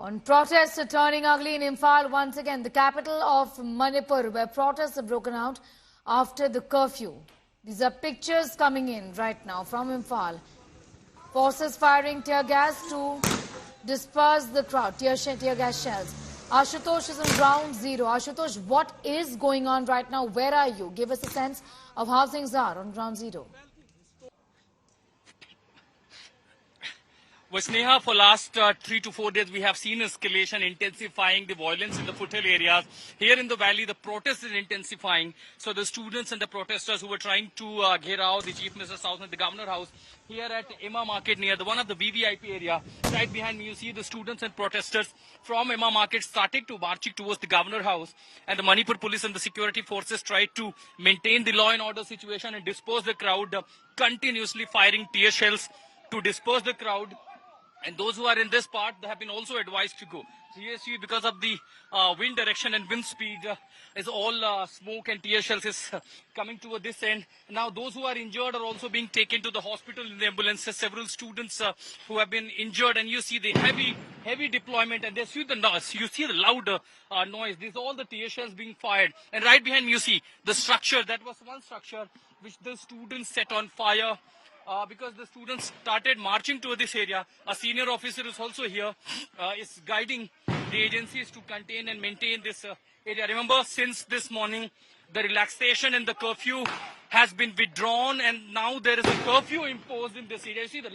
On protests are turning ugly in Imphal once again, the capital of Manipur, where protests have broken out after the curfew. These are pictures coming in right now from Imphal. Forces firing tear gas to disperse the crowd, tear gas shells. Ashutosh is on ground zero. Ashutosh, what is going on right now? Where are you? Give us a sense of how things are on ground zero. Well, Sneha, for last 3 to 4 days, we have seen escalation intensifying the violence in the foothill areas. Here in the valley, the protest is intensifying. So the students and the protesters who were trying to get out the Chief Minister's house and the Governor House here at Emma Market near the one of the VVIP area. Right behind me, you see the students and protesters from Emma Market starting to marching towards the Governor House. And the Manipur police and the security forces tried to maintain the law and order situation and disperse the crowd, continuously firing tear shells to disperse the crowd. And those who are in this part, they have been also advised to go. CSU, because of the wind direction and wind speed, is all smoke and tear shells is coming toward this end. Now, those who are injured are also being taken to the hospital in the ambulances. Several students who have been injured, and you see the heavy deployment, and you see the noise. You see the loud noise. These are all the tear shells being fired. And right behind me, you see the structure. That was one structure which the students set on fire. Because the students started marching to this area. A senior officer is also here, is guiding the agencies to contain and maintain this area. Remember, since this morning, the relaxation and the curfew has been withdrawn, and now there is a curfew imposed in this area. You see the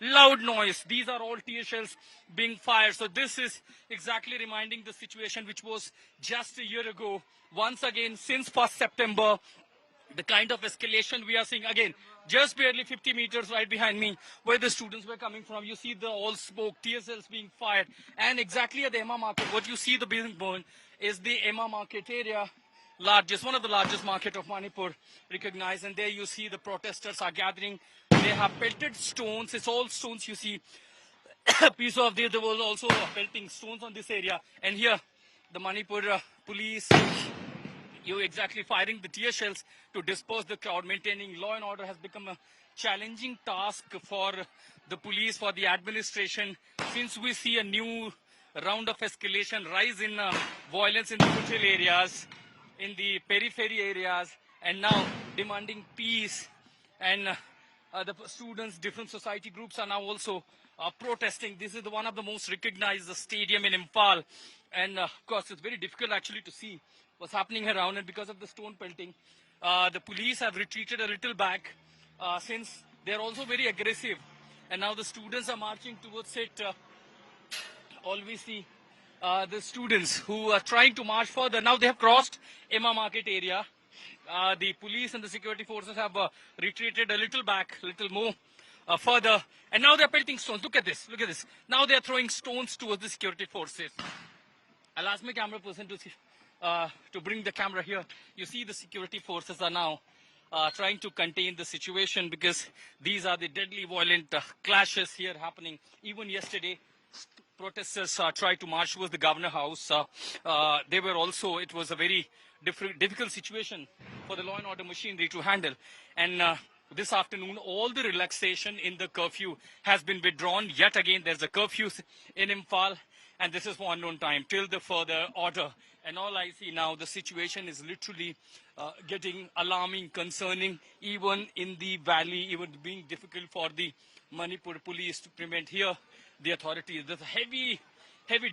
loud noise. These are all tear shells being fired. So this is exactly reminding the situation which was just a year ago. Once again, since 1st September, the kind of escalation we are seeing again, just barely 50 meters right behind me, where the students were coming from. You see the all smoke, tear cells being fired. And exactly at the Emma Market, what you see the being burned is the Emma Market area, one of the largest market of Manipur, recognized. And there you see the protesters are gathering. They have pelted stones. It's all stones you see. A piece of this, there was also pelting stones on this area. And here, the Manipur police, you exactly firing the tear shells to disperse the crowd. Maintaining law and order has become a challenging task for the police, for the administration, since we see a new round of escalation, rise in violence in the foothill areas, in the periphery areas, and now demanding peace. And the students, different society groups are now also protesting. This is one of the most recognized stadium in Imphal. And of course, it's very difficult actually to see what's happening around, and because of the stone pelting, the police have retreated a little back since they're also very aggressive. And now the students are marching towards it. All we see the students who are trying to march further. Now they have crossed Emma Market area. The police and the security forces have retreated a little back, a little more further. And now they're pelting stones. Look at this. Look at this. Now they're throwing stones towards the security forces. I'll ask my camera person to bring the camera here. You see the security forces are now trying to contain the situation, because these are the deadly violent clashes here happening. Even yesterday, protesters tried to march towards the Governor House. It was a very difficult situation for the law and order machinery to handle. And this afternoon, all the relaxation in the curfew has been withdrawn. Yet again, there's a curfew in Imphal, and this is for unknown time, till the further order. And all I see now, the situation is literally getting alarming, concerning, even in the valley, even being difficult for the Manipur police to prevent here the authorities. There's a heavy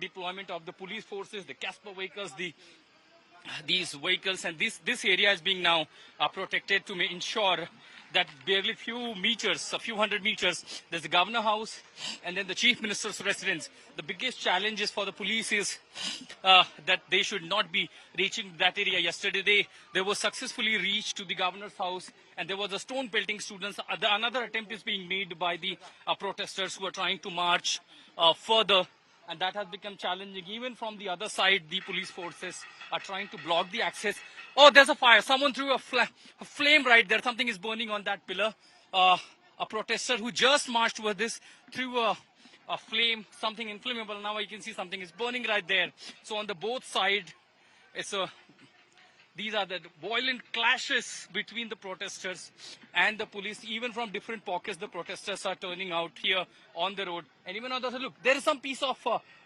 deployment of the police forces, the Casper vehicles, these vehicles, and this area is being now protected to ensure that barely a few hundred meters, there's the Governor House and then the Chief Minister's residence. The biggest challenge is for the police is that they should not be reaching that area. Yesterday, they were successfully reached to the Governor's house, and there was a stone pelting students. Another attempt is being made by the protesters who are trying to march further. And that has become challenging. Even from the other side, the police forces are trying to block the access. Oh, there's a fire. Someone threw a flame right there. Something is burning on that pillar. A protester who just marched with this threw a flame, something inflammable. Now you can see something is burning right there. So on the both side, it's These are the violent clashes between the protesters and the police. Even from different pockets, the protesters are turning out here on the road. And even on the other, look, there is some piece of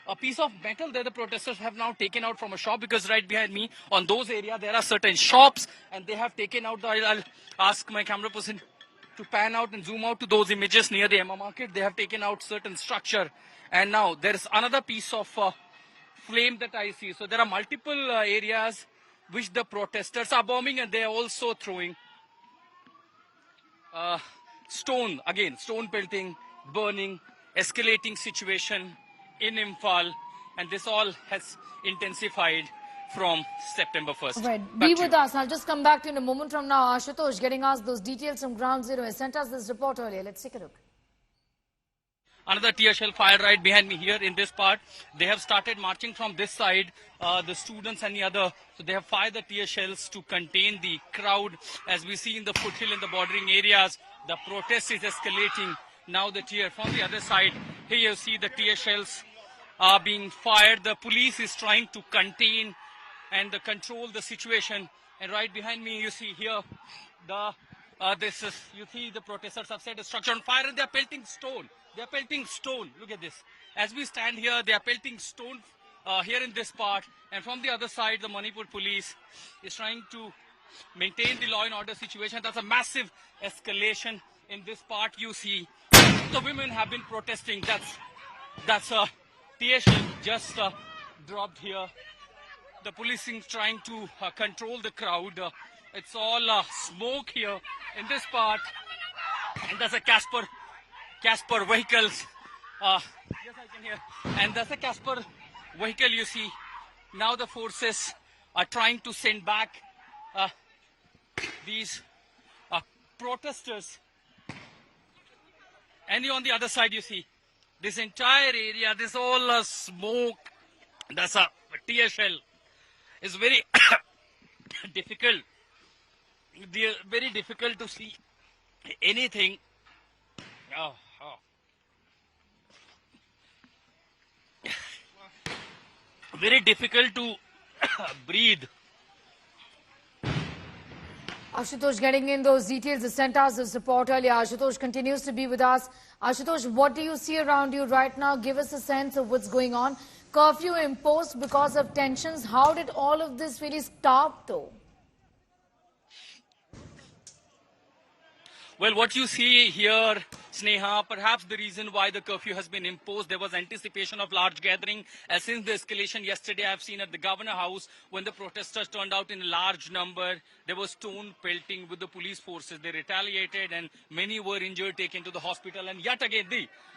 a piece of metal that the protesters have now taken out from a shop, because right behind me on those areas there are certain shops, and they have taken out I'll ask my camera person to pan out and zoom out to those images near the Emma market. They have taken out certain structure, and now there is another piece of flame that I see. So there are multiple areas which the protesters are bombing, and they are also throwing stone, again, stone pelting, burning, escalating situation in Imphal, and this all has intensified from September 1st. Right. Back Be to with you. us. I'll just come back to you in a moment from now. Ashutosh getting us those details from Ground Zero. He sent us this report earlier. Let's take a look. Another tear shell fired right behind me here in this part. They have started marching from this side, the students and the other. So they have fired the tear shells to contain the crowd. As we see in the foothill and the bordering areas, the protest is escalating. Now the tear from the other side. Here you see the tear shells are being fired. The police is trying to contain and control the situation. And right behind me, you see here the you see the protesters have set a structure on fire, and they are pelting stone. They are pelting stone. Look at this. As we stand here, they are pelting stone here in this part. And from the other side, the Manipur police is trying to maintain the law and order situation. That's a massive escalation in this part. You see the women have been protesting. That's a tear shell just dropped here. The policing trying to control the crowd. It's all smoke here in this part, and there's a Casper vehicles. Yes, I can hear. And there's a Casper vehicle. You see, now the forces are trying to send back these protesters. And on the other side, you see this entire area. This all smoke. That's a tear shell. It's very difficult. Very difficult to see anything. Very difficult to breathe. Ashutosh getting in those details. He sent us this report earlier. Ashutosh continues to be with us. Ashutosh, what do you see around you right now? Give us a sense of what's going on. Curfew imposed because of tensions. How did all of this really start, though? Well, what you see here, Sneha, perhaps the reason why the curfew has been imposed, there was anticipation of large gathering. Since the escalation yesterday, I've seen at the Governor House, when the protesters turned out in a large number, there was stone pelting with the police forces. They retaliated, and many were injured, taken to the hospital. And yet again,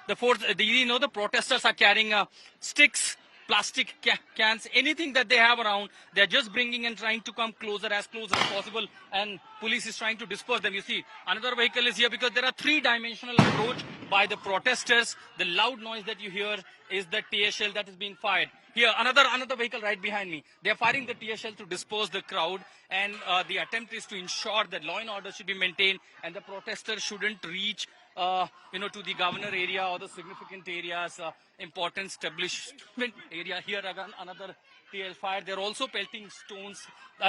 the protesters are carrying sticks, plastic cans, anything that they have around. They're just bringing and trying to come closer, as close as possible, and police is trying to disperse them. You see, another vehicle is here because there are three-dimensional approach by the protesters. The loud noise that you hear is the tear shell that is being fired. Here, another vehicle right behind me. They are firing the tear shell to disperse the crowd, and the attempt is to ensure that law and order should be maintained and the protesters shouldn't reach to the governor area or the significant areas, important establishment area. Here again, another tear fire. They're also pelting stones.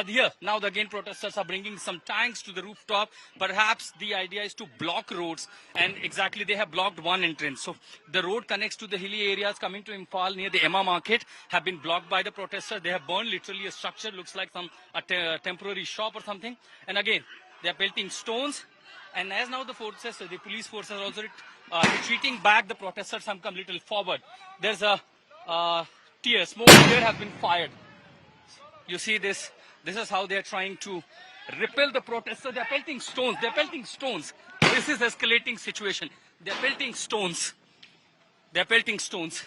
Here, now again, protesters are bringing some tanks to the rooftop. Perhaps the idea is to block roads, and exactly they have blocked one entrance. So the road connects to the hilly areas coming to Imphal near the Emma market have been blocked by the protesters. They have burned literally a structure, looks like a temporary shop or something. And again, they are pelting stones. And as now the police forces are also retreating back, the protesters have come a little forward. There's a smoke tear has been fired. You see this? This is how they are trying to repel the protesters. They are pelting stones. They are pelting stones. This is escalating situation. They are pelting stones. They are pelting stones.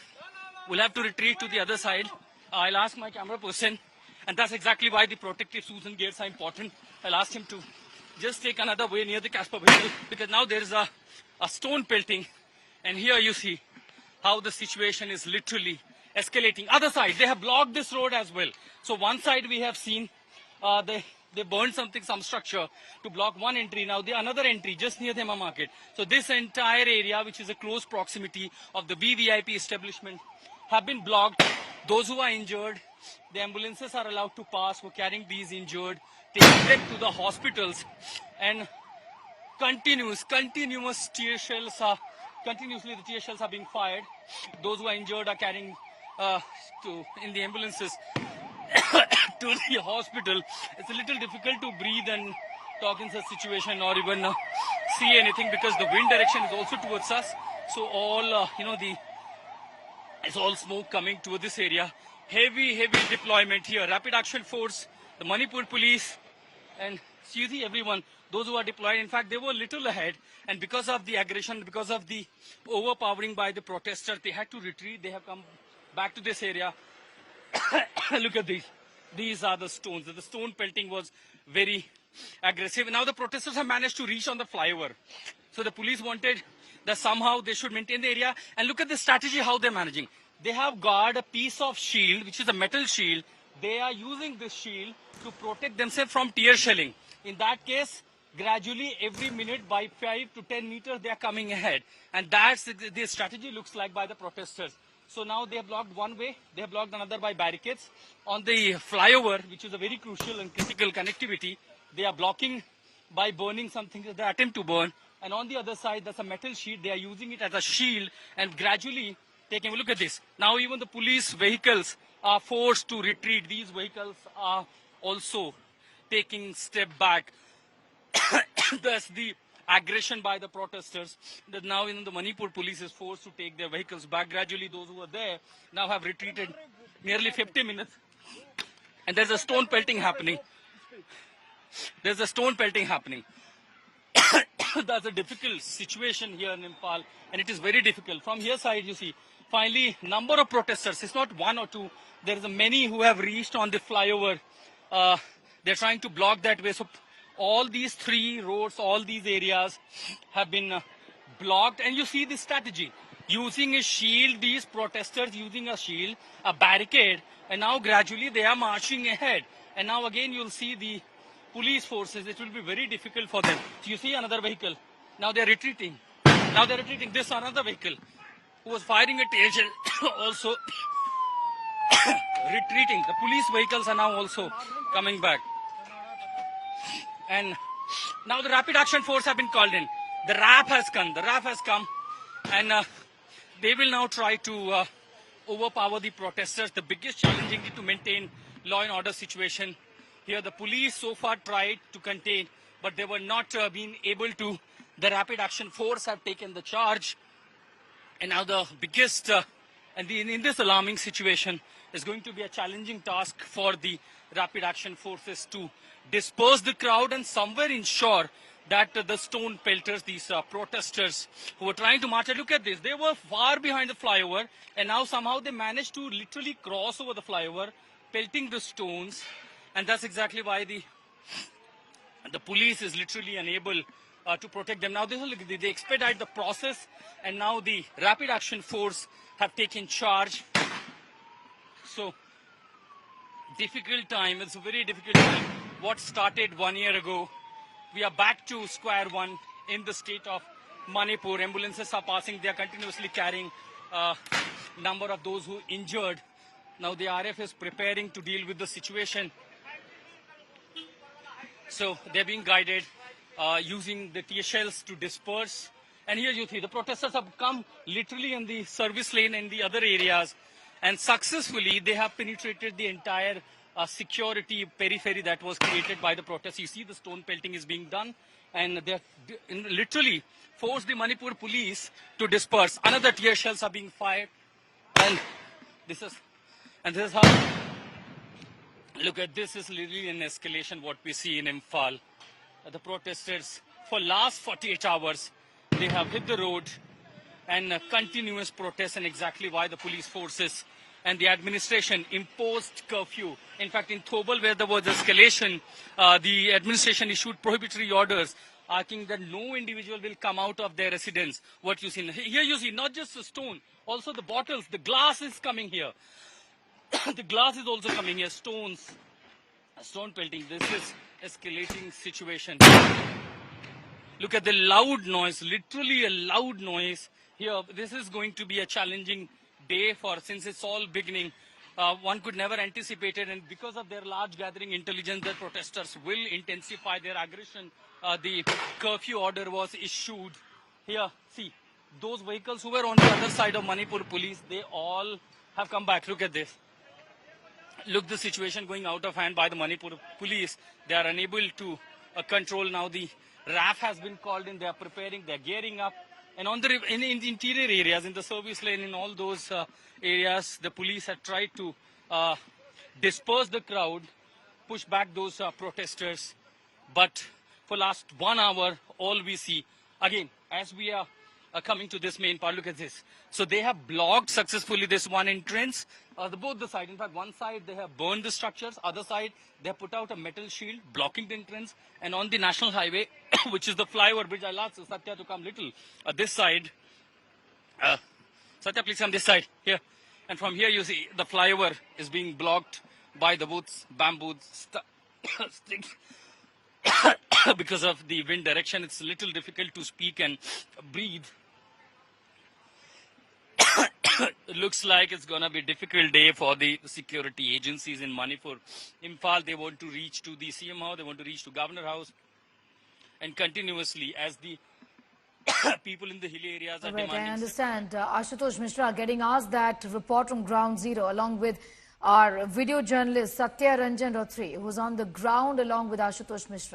We'll have to retreat to the other side. I'll ask my camera person, and that's exactly why the protective shoes and gears are important. I'll ask him to just take another way near the Casper vehicle, because now there is a stone pelting, and here you see how the situation is literally escalating. Other side, they have blocked this road as well. So one side we have seen they burned some structure to block one entry. Now the another entry just near the Emma market. So this entire area, which is a close proximity of the VVIP establishment, have been blocked. Those who are injured the ambulances are allowed to pass for carrying these injured, taking them to the hospitals, and continuous continuously the tear shells are being fired. Those who are injured are carrying in the ambulances to the hospital. It's a little difficult to breathe and talk in such situation, or even see anything, because the wind direction is also towards us. So all it's all smoke coming to this area. Heavy deployment here. Rapid action force, the Manipur police, and you see everyone, those who are deployed. In fact, they were little ahead, and because of the aggression, because of the overpowering by the protesters, they had to retreat. They have come back to this area. Look at these. These are the stones. The stone pelting was very aggressive. Now the protesters have managed to reach on the flyover. So the police wanted that somehow they should maintain the area. And look at the strategy, how they're managing. They have got a piece of shield, which is a metal shield. They are using this shield to protect themselves from tear shelling. In that case, gradually every minute by 5 to 10 meters, they are coming ahead. And that's the strategy looks like by the protesters. So now they have blocked one way, they have blocked another by barricades. On the flyover, which is a very crucial and critical connectivity, they are blocking by burning something that they attempt to burn. And on the other side, there's a metal sheet. They are using it as a shield and gradually taking a look at this. Now even the police vehicles are forced to retreat. These vehicles are also taking step back. That's the aggression by the protesters. That now even the Manipur police is forced to take their vehicles back. Gradually those who are there now have retreated nearly 50 minutes. And there's a stone pelting happening. There's a stone pelting happening. That's a difficult situation here in Imphal, and it is very difficult. From here side, you see, finally, number of protesters. It's not one or two. There is many who have reached on the flyover. They're trying to block that way. So all these three roads, all these areas have been blocked. And you see the strategy. Using a shield, these protesters using a shield, a barricade, and now gradually they are marching ahead. And now again you'll see the police forces. It will be very difficult for them. So you see another vehicle. Now they're retreating. Now they're retreating. This another vehicle who was firing a tear shell also retreating. The police vehicles are now also coming back. And now the rapid action force have been called in. The RAF has come. The RAF has come. And they will now try to overpower the protesters. The biggest challenge is to maintain law and order situation. Here the police so far tried to contain, but they were not being able to. The rapid action force have taken the charge. And now the biggest, in this alarming situation, is going to be a challenging task for the rapid action forces to disperse the crowd and somewhere ensure that the stone pelters, these protesters who were trying to march, look at this, they were far behind the flyover, and now somehow they managed to literally cross over the flyover, pelting the stones, and that's exactly why the police is literally unable to protect them. Now they expedite the process, and now the rapid action force have taken charge. So difficult time. It's a very difficult time. What started 1 year ago, we are back to square one in the state of Manipur. Ambulances are passing. They are continuously carrying number of those who injured. Now the RF is preparing to deal with the situation. So they're being guided using the tear shells to disperse. And here you see the protesters have come literally in the service lane in the other areas. And successfully, they have penetrated the entire security periphery that was created by the protests. You see the stone pelting is being done. And they literally forced the Manipur police to disperse. Another tear shells are being fired. And this is how, look at this is literally an escalation what we see in Imphal. The protesters, for last 48 hours, they have hit the road and continuous protests, and exactly why the police forces and the administration imposed curfew. In fact, in Thobal, where there was escalation, the administration issued prohibitory orders asking that no individual will come out of their residence. What you see here, you see not just the stone, also the bottles, the glass is coming here. The glass is also coming here, stones, stone pelting. This is escalating situation. Look at the loud noise, literally a loud noise here. This is going to be a challenging day since it's all beginning. one could never anticipate it, and because of their large gathering intelligence, the protesters will intensify their aggression. The curfew order was issued. Here, see, those vehicles who were on the other side of Manipur police, they all have come back. Look at this. Look, the situation going out of hand by the Manipur police. They are unable to control now. The RAF has been called in. They are preparing. They are gearing up. And on the in the interior areas, in the service lane, in all those areas, the police have tried to disperse the crowd, push back those protesters. But for last 1 hour, all we see, again, as we are coming to this main part, look at this. So they have blocked successfully this one entrance, both the side. In fact, one side they have burned the structures, other side they have put out a metal shield blocking the entrance. And on the national highway, which is the flyover bridge, I'll ask Satya to come little this side. Satya, please come this side here. And from here you see the flyover is being blocked by the booths, bamboo sticks. Because of the wind direction, it's a little difficult to speak and breathe. It looks like it's going to be a difficult day for the security agencies in Manipur. Imphal, they want to reach to the CM house, they want to reach to Governor House. And continuously, as the people in the hilly areas are demanding... I understand. Ashutosh Mishra getting asked that report from Ground Zero along with our video journalist Satya Ranjan Rothri, who's on the ground along with Ashutosh Mishra.